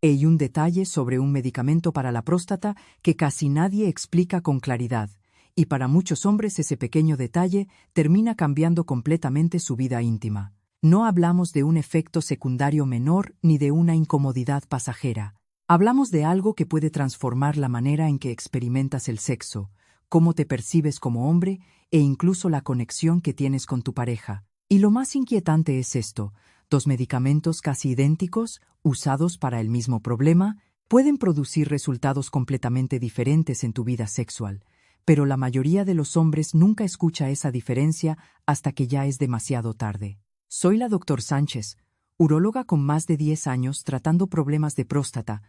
Hay un detalle sobre un medicamento para la próstata que casi nadie explica con claridad, y para muchos hombres ese pequeño detalle termina cambiando completamente su vida íntima. No hablamos de un efecto secundario menor ni de una incomodidad pasajera. Hablamos de algo que puede transformar la manera en que experimentas el sexo, cómo te percibes como hombre e incluso la conexión que tienes con tu pareja. Y lo más inquietante es esto: dos medicamentos casi idénticos, usados para el mismo problema, pueden producir resultados completamente diferentes en tu vida sexual, pero la mayoría de los hombres nunca escucha esa diferencia hasta que ya es demasiado tarde. Soy la Dr. Sánchez, uróloga con más de 10 años tratando problemas de próstata,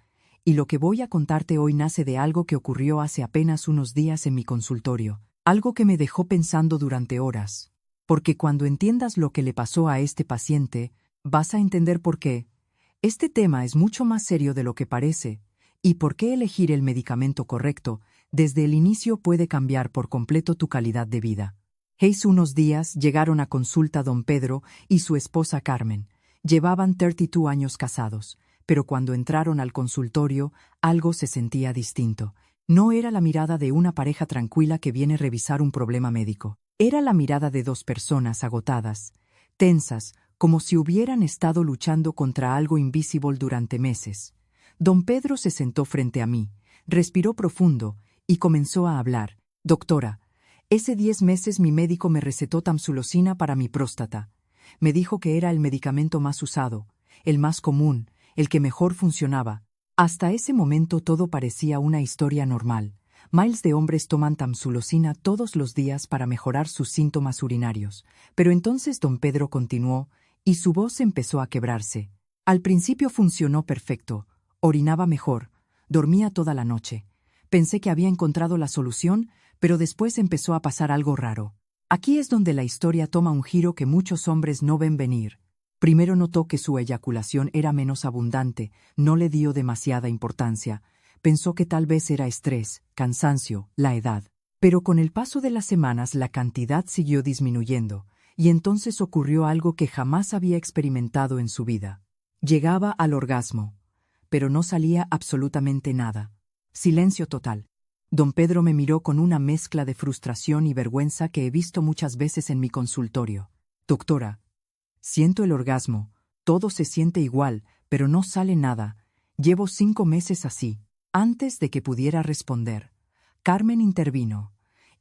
y lo que voy a contarte hoy nace de algo que ocurrió hace apenas unos días en mi consultorio, algo que me dejó pensando durante horas. Porque cuando entiendas lo que le pasó a este paciente, vas a entender por qué este tema es mucho más serio de lo que parece, y por qué elegir el medicamento correcto desde el inicio puede cambiar por completo tu calidad de vida. Hace unos días llegaron a consulta don Pedro y su esposa Carmen. Llevaban 32 años casados, pero cuando entraron al consultorio, algo se sentía distinto. No era la mirada de una pareja tranquila que viene a revisar un problema médico. Era la mirada de dos personas agotadas, tensas, como si hubieran estado luchando contra algo invisible durante meses. Don Pedro se sentó frente a mí, respiró profundo y comenzó a hablar. Doctora, hace 10 meses mi médico me recetó tamsulosina para mi próstata. Me dijo que era el medicamento más usado, el más común, el que mejor funcionaba. Hasta ese momento todo parecía una historia normal. Miles de hombres toman tamsulosina todos los días para mejorar sus síntomas urinarios. Pero entonces don Pedro continuó, y su voz empezó a quebrarse. Al principio funcionó perfecto, orinaba mejor, dormía toda la noche. Pensé que había encontrado la solución, pero después empezó a pasar algo raro. Aquí es donde la historia toma un giro que muchos hombres no ven venir. Primero notó que su eyaculación era menos abundante, no le dio demasiada importancia. Pensó que tal vez era estrés, cansancio, la edad. Pero con el paso de las semanas la cantidad siguió disminuyendo, y entonces ocurrió algo que jamás había experimentado en su vida. Llegaba al orgasmo, pero no salía absolutamente nada. Silencio total. Don Pedro me miró con una mezcla de frustración y vergüenza que he visto muchas veces en mi consultorio. Doctora, siento el orgasmo, todo se siente igual, pero no sale nada. Llevo 5 meses así. Antes de que pudiera responder, Carmen intervino,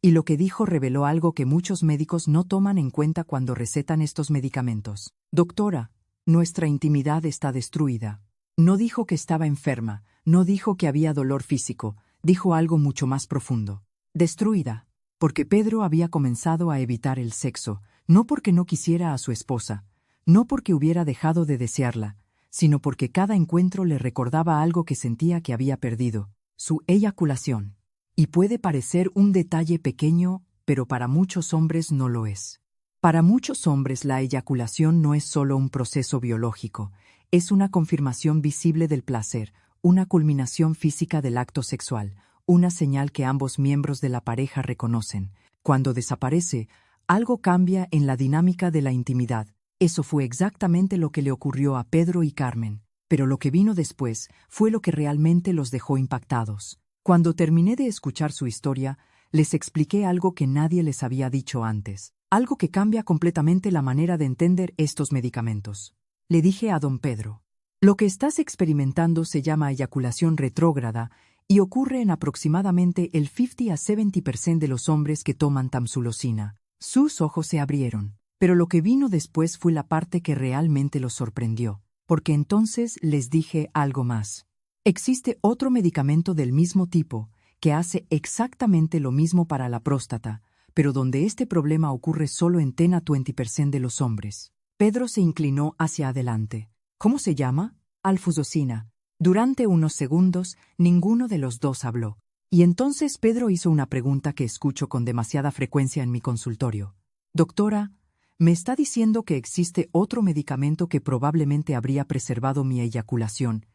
y lo que dijo reveló algo que muchos médicos no toman en cuenta cuando recetan estos medicamentos. Doctora, nuestra intimidad está destruida. No dijo que estaba enferma, no dijo que había dolor físico, dijo algo mucho más profundo. Destruida, porque Pedro había comenzado a evitar el sexo, no porque no quisiera a su esposa, no porque hubiera dejado de desearla, sino porque cada encuentro le recordaba algo que sentía que había perdido, su eyaculación. Y puede parecer un detalle pequeño, pero para muchos hombres no lo es. Para muchos hombres la eyaculación no es solo un proceso biológico, es una confirmación visible del placer, una culminación física del acto sexual, una señal que ambos miembros de la pareja reconocen. Cuando desaparece, algo cambia en la dinámica de la intimidad. Eso fue exactamente lo que le ocurrió a Pedro y Carmen, pero lo que vino después fue lo que realmente los dejó impactados. Cuando terminé de escuchar su historia, les expliqué algo que nadie les había dicho antes, algo que cambia completamente la manera de entender estos medicamentos. Le dije a don Pedro, lo que estás experimentando se llama eyaculación retrógrada y ocurre en aproximadamente el 50 a 70% de los hombres que toman tamsulosina. Sus ojos se abrieron. Pero lo que vino después fue la parte que realmente los sorprendió, porque entonces les dije algo más. Existe otro medicamento del mismo tipo, que hace exactamente lo mismo para la próstata, pero donde este problema ocurre solo en 10 a 20% de los hombres. Pedro se inclinó hacia adelante. ¿Cómo se llama? Alfuzosina. Durante unos segundos, ninguno de los dos habló. Y entonces Pedro hizo una pregunta que escucho con demasiada frecuencia en mi consultorio. Doctora, ¿me está diciendo que existe otro medicamento que probablemente habría preservado mi eyaculación,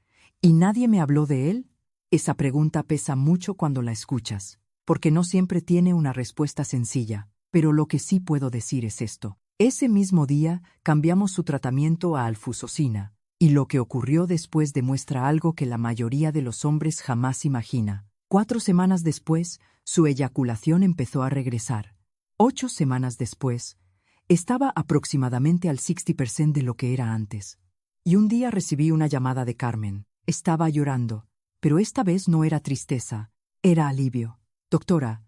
y nadie me habló de él? Esa pregunta pesa mucho cuando la escuchas, porque no siempre tiene una respuesta sencilla, pero lo que sí puedo decir es esto. Ese mismo día cambiamos su tratamiento a alfuzosina. Y lo que ocurrió después demuestra algo que la mayoría de los hombres jamás imagina. 4 semanas después, su eyaculación empezó a regresar. 8 semanas después, estaba aproximadamente al 60% de lo que era antes. Y un día recibí una llamada de Carmen. Estaba llorando, pero esta vez no era tristeza, era alivio. Doctora,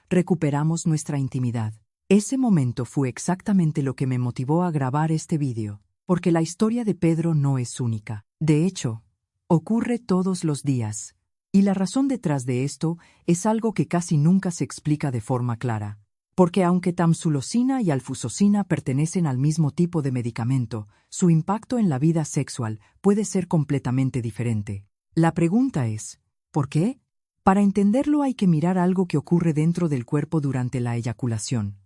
recuperamos nuestra intimidad. Ese momento fue exactamente lo que me motivó a grabar este vídeo, porque la historia de Pedro no es única. De hecho, ocurre todos los días. Y la razón detrás de esto es algo que casi nunca se explica de forma clara. Porque aunque tamsulosina y alfusosina pertenecen al mismo tipo de medicamento, su impacto en la vida sexual puede ser completamente diferente. La pregunta es, ¿por qué? Para entenderlo hay que mirar algo que ocurre dentro del cuerpo durante la eyaculación.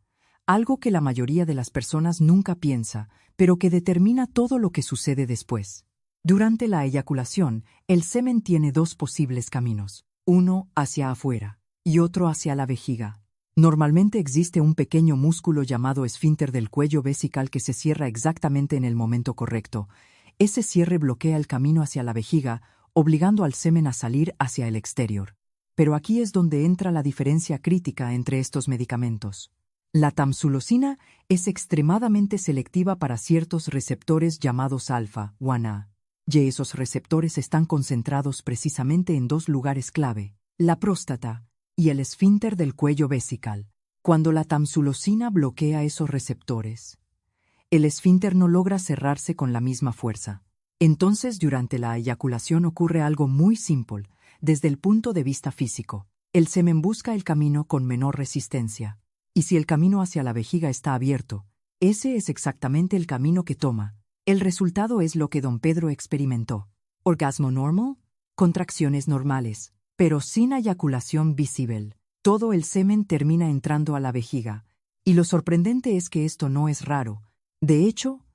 Algo que la mayoría de las personas nunca piensa, pero que determina todo lo que sucede después. Durante la eyaculación, el semen tiene 2 posibles caminos, uno hacia afuera y otro hacia la vejiga. Normalmente existe un pequeño músculo llamado esfínter del cuello vesical que se cierra exactamente en el momento correcto. Ese cierre bloquea el camino hacia la vejiga, obligando al semen a salir hacia el exterior. Pero aquí es donde entra la diferencia crítica entre estos medicamentos. La tamsulosina es extremadamente selectiva para ciertos receptores llamados alfa-1A. Y esos receptores están concentrados precisamente en 2 lugares clave, la próstata y el esfínter del cuello vesical. Cuando la tamsulosina bloquea esos receptores, el esfínter no logra cerrarse con la misma fuerza. Entonces, durante la eyaculación ocurre algo muy simple, desde el punto de vista físico. El semen busca el camino con menor resistencia. Y si el camino hacia la vejiga está abierto, ese es exactamente el camino que toma. El resultado es lo que don Pedro experimentó. Orgasmo normal, contracciones normales, pero sin eyaculación visible. Todo el semen termina entrando a la vejiga. Y lo sorprendente es que esto no es raro. De hecho,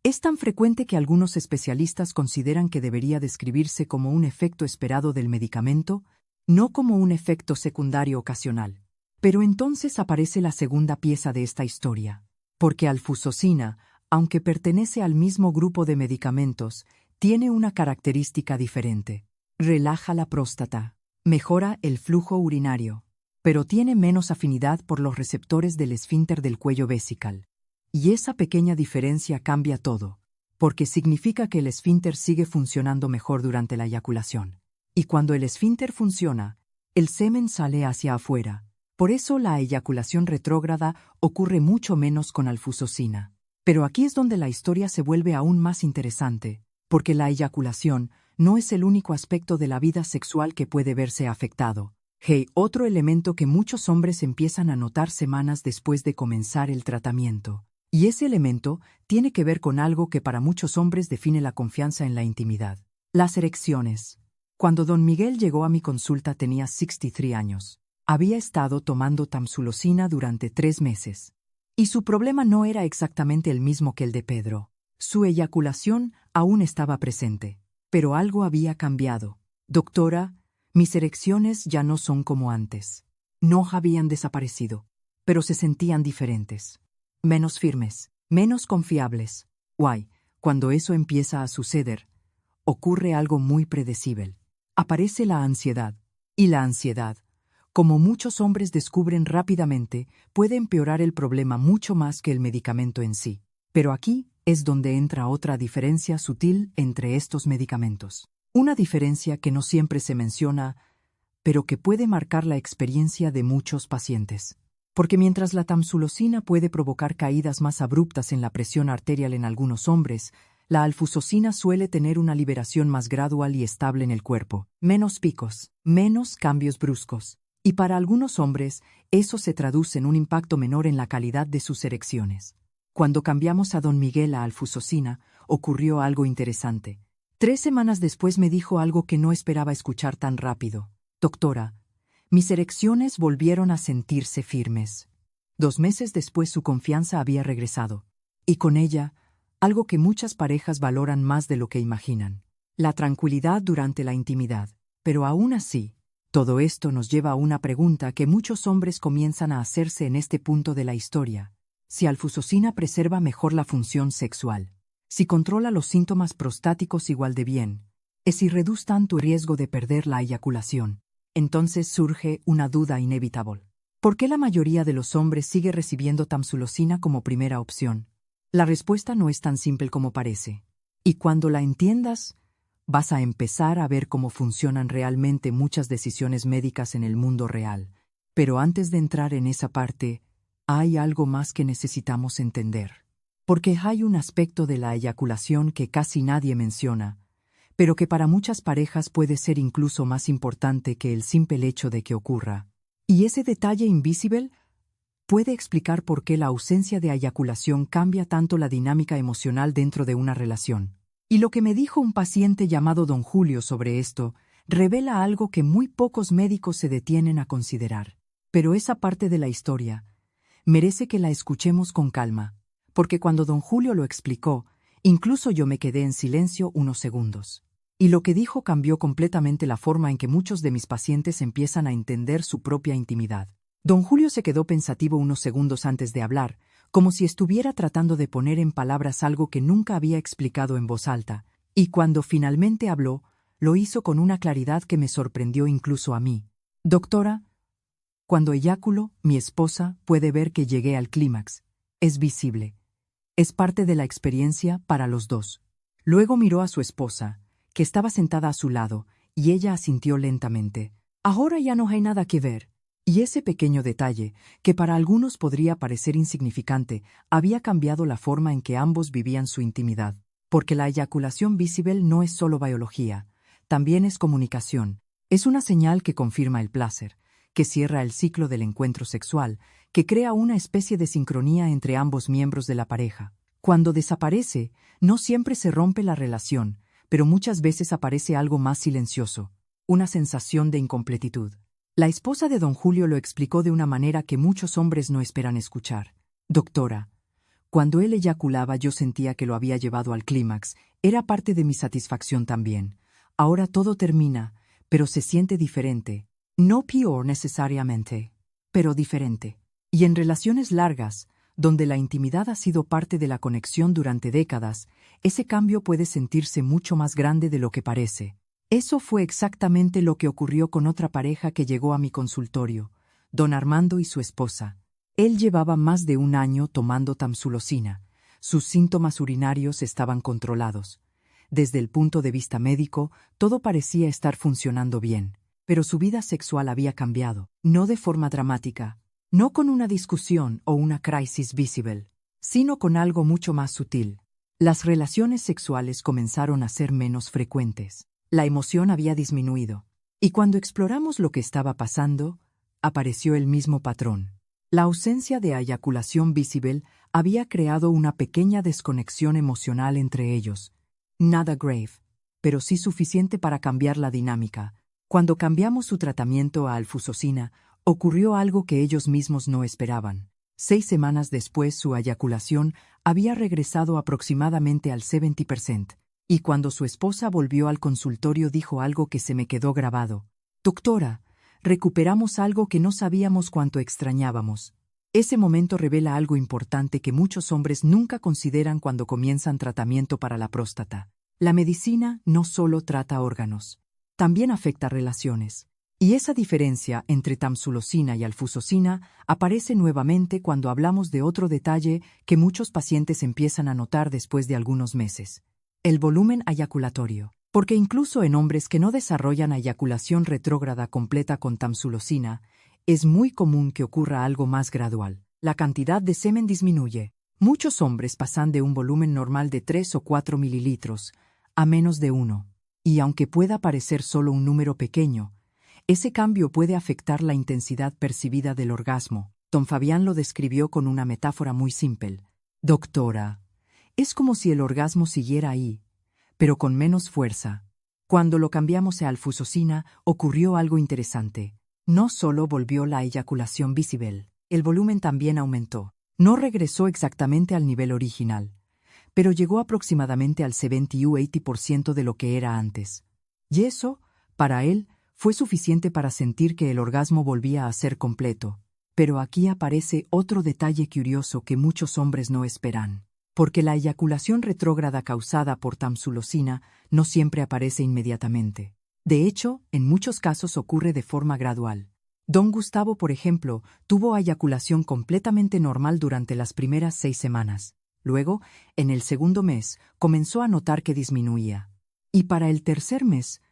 es tan frecuente que algunos especialistas consideran que debería describirse como un efecto esperado del medicamento, no como un efecto secundario ocasional. Pero entonces aparece la segunda pieza de esta historia. Porque alfusosina, aunque pertenece al mismo grupo de medicamentos, tiene una característica diferente. Relaja la próstata, mejora el flujo urinario, pero tiene menos afinidad por los receptores del esfínter del cuello vesical. Y esa pequeña diferencia cambia todo, porque significa que el esfínter sigue funcionando mejor durante la eyaculación. Y cuando el esfínter funciona, el semen sale hacia afuera. Por eso la eyaculación retrógrada ocurre mucho menos con alfusosina. Pero aquí es donde la historia se vuelve aún más interesante, porque la eyaculación no es el único aspecto de la vida sexual que puede verse afectado. Otro elemento que muchos hombres empiezan a notar semanas después de comenzar el tratamiento. Y ese elemento tiene que ver con algo que para muchos hombres define la confianza en la intimidad. Las erecciones. Cuando don Miguel llegó a mi consulta tenía 63 años. Había estado tomando tamsulosina durante 3 meses. Y su problema no era exactamente el mismo que el de Pedro. Su eyaculación aún estaba presente. Pero algo había cambiado. Doctora, mis erecciones ya no son como antes. No habían desaparecido, pero se sentían diferentes. Menos firmes, menos confiables. Cuando eso empieza a suceder, ocurre algo muy predecible. Aparece la ansiedad. Y la ansiedad, como muchos hombres descubren rápidamente, puede empeorar el problema mucho más que el medicamento en sí. Pero aquí es donde entra otra diferencia sutil entre estos medicamentos. Una diferencia que no siempre se menciona, pero que puede marcar la experiencia de muchos pacientes. Porque mientras la tamsulosina puede provocar caídas más abruptas en la presión arterial en algunos hombres, la alfusosina suele tener una liberación más gradual y estable en el cuerpo. Menos picos, menos cambios bruscos. Y para algunos hombres, eso se traduce en un impacto menor en la calidad de sus erecciones. Cuando cambiamos a don Miguel a alfusosina, ocurrió algo interesante. 3 semanas después me dijo algo que no esperaba escuchar tan rápido. Doctora, mis erecciones volvieron a sentirse firmes. 2 meses después su confianza había regresado. Y con ella, algo que muchas parejas valoran más de lo que imaginan. La tranquilidad durante la intimidad. Pero aún así, todo esto nos lleva a una pregunta que muchos hombres comienzan a hacerse en este punto de la historia. Si alfusosina preserva mejor la función sexual. Si controla los síntomas prostáticos igual de bien, es si reduce tanto el riesgo de perder la eyaculación. Entonces surge una duda inevitable. ¿Por qué la mayoría de los hombres sigue recibiendo tamsulosina como primera opción? La respuesta no es tan simple como parece. Y cuando la entiendas, vas a empezar a ver cómo funcionan realmente muchas decisiones médicas en el mundo real. Pero antes de entrar en esa parte, hay algo más que necesitamos entender. Porque hay un aspecto de la eyaculación que casi nadie menciona, pero que para muchas parejas puede ser incluso más importante que el simple hecho de que ocurra. Y ese detalle invisible puede explicar por qué la ausencia de eyaculación cambia tanto la dinámica emocional dentro de una relación. Y lo que me dijo un paciente llamado Don Julio sobre esto revela algo que muy pocos médicos se detienen a considerar. Pero esa parte de la historia merece que la escuchemos con calma, porque cuando Don Julio lo explicó, incluso yo me quedé en silencio unos segundos. Y lo que dijo cambió completamente la forma en que muchos de mis pacientes empiezan a entender su propia intimidad. Don Julio se quedó pensativo unos segundos antes de hablar, como si estuviera tratando de poner en palabras algo que nunca había explicado en voz alta, y cuando finalmente habló, lo hizo con una claridad que me sorprendió incluso a mí. Doctora, cuando eyaculo, mi esposa puede ver que llegué al clímax. Es visible. Es parte de la experiencia para los dos. Luego miró a su esposa, que estaba sentada a su lado, y ella asintió lentamente. Ahora ya no hay nada que ver. Y ese pequeño detalle, que para algunos podría parecer insignificante, había cambiado la forma en que ambos vivían su intimidad. Porque la eyaculación visible no es solo biología, también es comunicación. Es una señal que confirma el placer, que cierra el ciclo del encuentro sexual, que crea una especie de sincronía entre ambos miembros de la pareja. Cuando desaparece, no siempre se rompe la relación, pero muchas veces aparece algo más silencioso, una sensación de incompletitud. La esposa de don Julio lo explicó de una manera que muchos hombres no esperan escuchar. Doctora, cuando él eyaculaba yo sentía que lo había llevado al clímax, era parte de mi satisfacción también. Ahora todo termina, pero se siente diferente. No peor necesariamente, pero diferente. Y en relaciones largas, donde la intimidad ha sido parte de la conexión durante décadas, ese cambio puede sentirse mucho más grande de lo que parece. Eso fue exactamente lo que ocurrió con otra pareja que llegó a mi consultorio, don Armando y su esposa. Él llevaba más de un año tomando tamsulosina. Sus síntomas urinarios estaban controlados. Desde el punto de vista médico, todo parecía estar funcionando bien. Pero su vida sexual había cambiado, no de forma dramática, no con una discusión o una crisis visible, sino con algo mucho más sutil. Las relaciones sexuales comenzaron a ser menos frecuentes. La emoción había disminuido. Y cuando exploramos lo que estaba pasando, apareció el mismo patrón. La ausencia de eyaculación visible había creado una pequeña desconexión emocional entre ellos. Nada grave, pero sí suficiente para cambiar la dinámica. Cuando cambiamos su tratamiento a alfusosina, ocurrió algo que ellos mismos no esperaban. 6 semanas después su eyaculación había regresado aproximadamente al 70%, y cuando su esposa volvió al consultorio dijo algo que se me quedó grabado. Doctora, recuperamos algo que no sabíamos cuánto extrañábamos. Ese momento revela algo importante que muchos hombres nunca consideran cuando comienzan tratamiento para la próstata. La medicina no solo trata órganos, también afecta relaciones. Y esa diferencia entre tamsulosina y alfusosina aparece nuevamente cuando hablamos de otro detalle que muchos pacientes empiezan a notar después de algunos meses: el volumen eyaculatorio. Porque incluso en hombres que no desarrollan eyaculación retrógrada completa con tamsulosina, es muy común que ocurra algo más gradual. La cantidad de semen disminuye. Muchos hombres pasan de un volumen normal de 3 o 4 mililitros a menos de 1. Y aunque pueda parecer solo un número pequeño, ese cambio puede afectar la intensidad percibida del orgasmo. Don Fabián lo describió con una metáfora muy simple. Doctora, es como si el orgasmo siguiera ahí, pero con menos fuerza. Cuando lo cambiamos a alfusosina, ocurrió algo interesante. No solo volvió la eyaculación visible, el volumen también aumentó. No regresó exactamente al nivel original, pero llegó aproximadamente al 70-80% de lo que era antes. Y eso, para él, fue suficiente para sentir que el orgasmo volvía a ser completo. Pero aquí aparece otro detalle curioso que muchos hombres no esperan. Porque la eyaculación retrógrada causada por tamsulosina no siempre aparece inmediatamente. De hecho, en muchos casos ocurre de forma gradual. Don Gustavo, por ejemplo, tuvo eyaculación completamente normal durante las primeras 6 semanas. Luego, en el segundo mes, comenzó a notar que disminuía. Y para el tercer mes,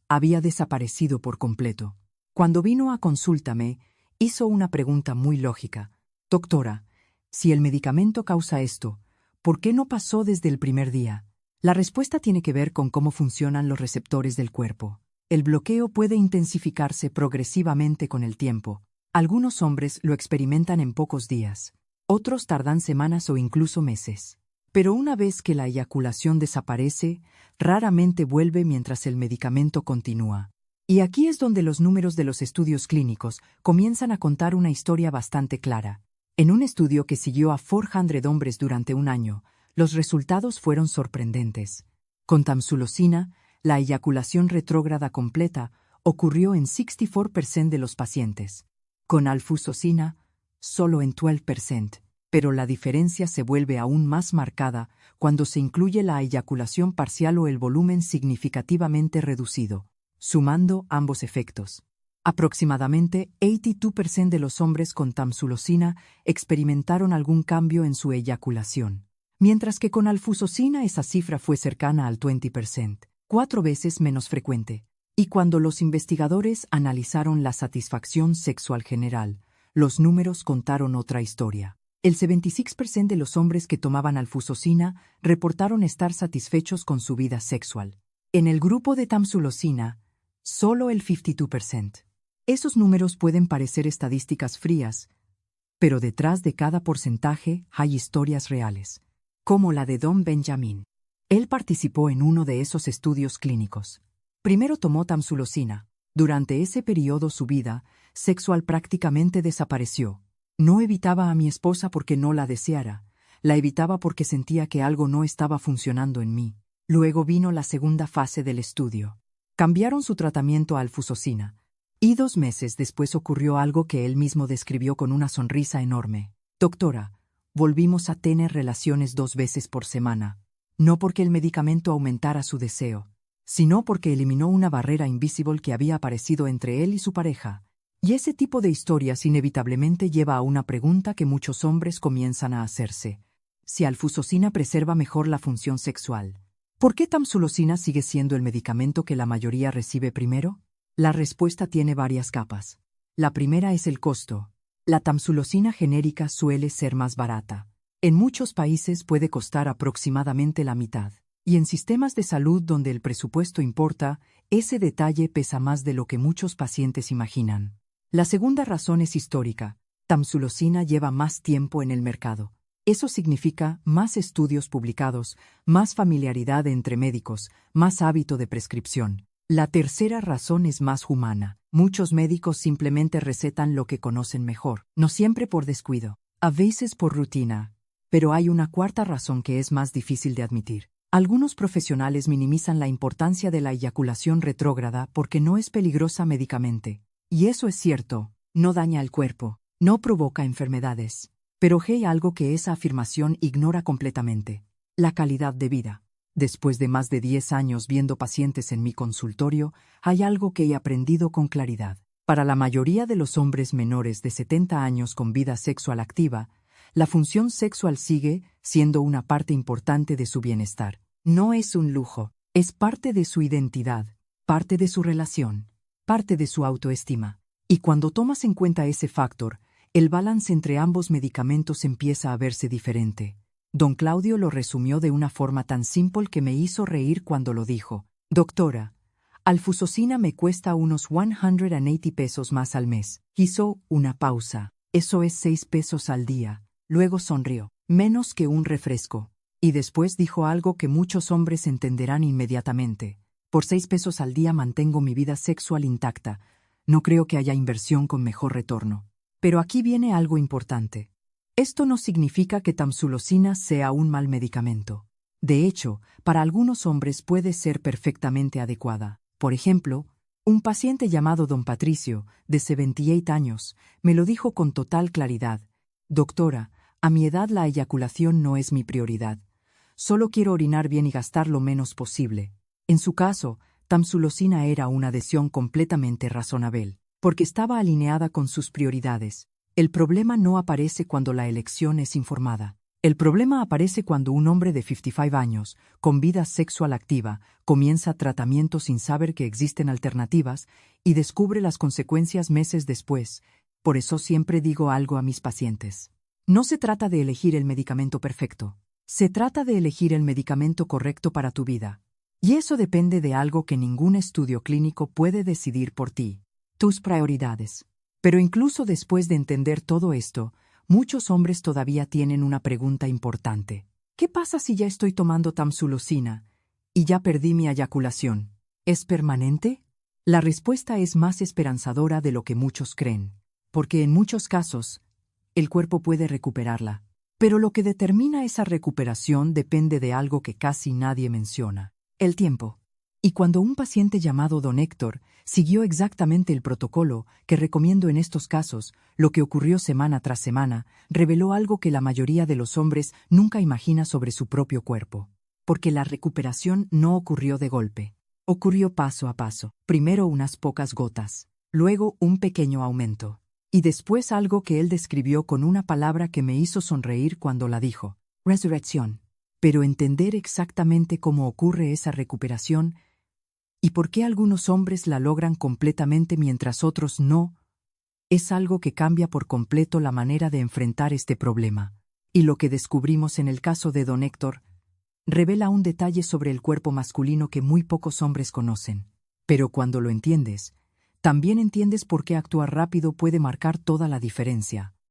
había desaparecido por completo. Cuando vino a consultarme, hizo una pregunta muy lógica. Doctora, si el medicamento causa esto, ¿por qué no pasó desde el primer día? La respuesta tiene que ver con cómo funcionan los receptores del cuerpo. El bloqueo puede intensificarse progresivamente con el tiempo. Algunos hombres lo experimentan en pocos días. Otros tardan semanas o incluso meses. Pero una vez que la eyaculación desaparece, raramente vuelve mientras el medicamento continúa. Y aquí es donde los números de los estudios clínicos comienzan a contar una historia bastante clara. En un estudio que siguió a 400 hombres durante un año, los resultados fueron sorprendentes. Con tamsulosina, la eyaculación retrógrada completa ocurrió en 64% de los pacientes. Con alfusosina, solo en 12%, pero la diferencia se vuelve aún más marcada cuando se incluye la eyaculación parcial o el volumen significativamente reducido, sumando ambos efectos. Aproximadamente 82% de los hombres con tamsulosina experimentaron algún cambio en su eyaculación, mientras que con alfusosina esa cifra fue cercana al 20%, 4 veces menos frecuente. Y cuando los investigadores analizaron la satisfacción sexual general, los números contaron otra historia. El 76% de los hombres que tomaban alfusosina reportaron estar satisfechos con su vida sexual. En el grupo de tamsulosina, solo el 52%. Esos números pueden parecer estadísticas frías, pero detrás de cada porcentaje hay historias reales, como la de Don Benjamin. Él participó en uno de esos estudios clínicos. Primero tomó tamsulosina. Durante ese periodo su vida sexual prácticamente desapareció. No evitaba a mi esposa porque no la deseara, la evitaba porque sentía que algo no estaba funcionando en mí. Luego vino la segunda fase del estudio. Cambiaron su tratamiento a alfusosina. Y 2 meses después ocurrió algo que él mismo describió con una sonrisa enorme. Doctora, volvimos a tener relaciones 2 veces por semana. No porque el medicamento aumentara su deseo, sino porque eliminó una barrera invisible que había aparecido entre él y su pareja. Y ese tipo de historias inevitablemente lleva a una pregunta que muchos hombres comienzan a hacerse. Si alfusosina preserva mejor la función sexual, ¿por qué tamsulosina sigue siendo el medicamento que la mayoría recibe primero? La respuesta tiene varias capas. La primera es el costo. La tamsulosina genérica suele ser más barata. En muchos países puede costar aproximadamente la mitad. Y en sistemas de salud donde el presupuesto importa, ese detalle pesa más de lo que muchos pacientes imaginan. La segunda razón es histórica. Tamsulosina lleva más tiempo en el mercado. Eso significa más estudios publicados, más familiaridad entre médicos, más hábito de prescripción. La tercera razón es más humana. Muchos médicos simplemente recetan lo que conocen mejor, no siempre por descuido, a veces por rutina. Pero hay una cuarta razón que es más difícil de admitir. Algunos profesionales minimizan la importancia de la eyaculación retrógrada porque no es peligrosa médicamente. Y eso es cierto, no daña al cuerpo, no provoca enfermedades. Pero hay algo que esa afirmación ignora completamente: la calidad de vida. Después de más de 10 años viendo pacientes en mi consultorio, hay algo que he aprendido con claridad. Para la mayoría de los hombres menores de 70 años con vida sexual activa, la función sexual sigue siendo una parte importante de su bienestar. No es un lujo, es parte de su identidad, parte de su relación, parte de su autoestima. Y cuando tomas en cuenta ese factor, el balance entre ambos medicamentos empieza a verse diferente. Don Claudio lo resumió de una forma tan simple que me hizo reír cuando lo dijo. Doctora, alfusosina me cuesta unos 180 pesos más al mes. Hizo una pausa. Eso es 6 pesos al día. Luego sonrió. Menos que un refresco. Y después dijo algo que muchos hombres entenderán inmediatamente. Por 6 pesos al día mantengo mi vida sexual intacta. No creo que haya inversión con mejor retorno. Pero aquí viene algo importante. Esto no significa que tamsulosina sea un mal medicamento. De hecho, para algunos hombres puede ser perfectamente adecuada. Por ejemplo, un paciente llamado Don Patricio, de 78 años, me lo dijo con total claridad. Doctora, A mi edad la eyaculación no es mi prioridad. Solo quiero orinar bien y gastar lo menos posible. En su caso, tamsulosina era una adhesión completamente razonable, porque estaba alineada con sus prioridades. El problema no aparece cuando la elección es informada. El problema aparece cuando un hombre de 55 años, con vida sexual activa, comienza tratamiento sin saber que existen alternativas y descubre las consecuencias meses después. Por eso siempre digo algo a mis pacientes. No se trata de elegir el medicamento perfecto. Se trata de elegir el medicamento correcto para tu vida. Y eso depende de algo que ningún estudio clínico puede decidir por ti. Tus prioridades. Pero incluso después de entender todo esto, muchos hombres todavía tienen una pregunta importante. ¿Qué pasa si ya estoy tomando tamsulosina y ya perdí mi eyaculación? ¿Es permanente? La respuesta es más esperanzadora de lo que muchos creen, porque en muchos casos, el cuerpo puede recuperarla. Pero lo que determina esa recuperación depende de algo que casi nadie menciona: el tiempo. Y cuando un paciente llamado Don Héctor siguió exactamente el protocolo que recomiendo en estos casos, lo que ocurrió semana tras semana reveló algo que la mayoría de los hombres nunca imagina sobre su propio cuerpo. Porque la recuperación no ocurrió de golpe. Ocurrió paso a paso. Primero unas pocas gotas, luego un pequeño aumento. Y después algo que él describió con una palabra que me hizo sonreír cuando la dijo: resurrección. Pero entender exactamente cómo ocurre esa recuperación y por qué algunos hombres la logran completamente mientras otros no, es algo que cambia por completo la manera de enfrentar este problema. Y lo que descubrimos en el caso de Don Héctor revela un detalle sobre el cuerpo masculino que muy pocos hombres conocen. Pero cuando lo entiendes, también entiendes por qué actuar rápido puede marcar toda la diferencia.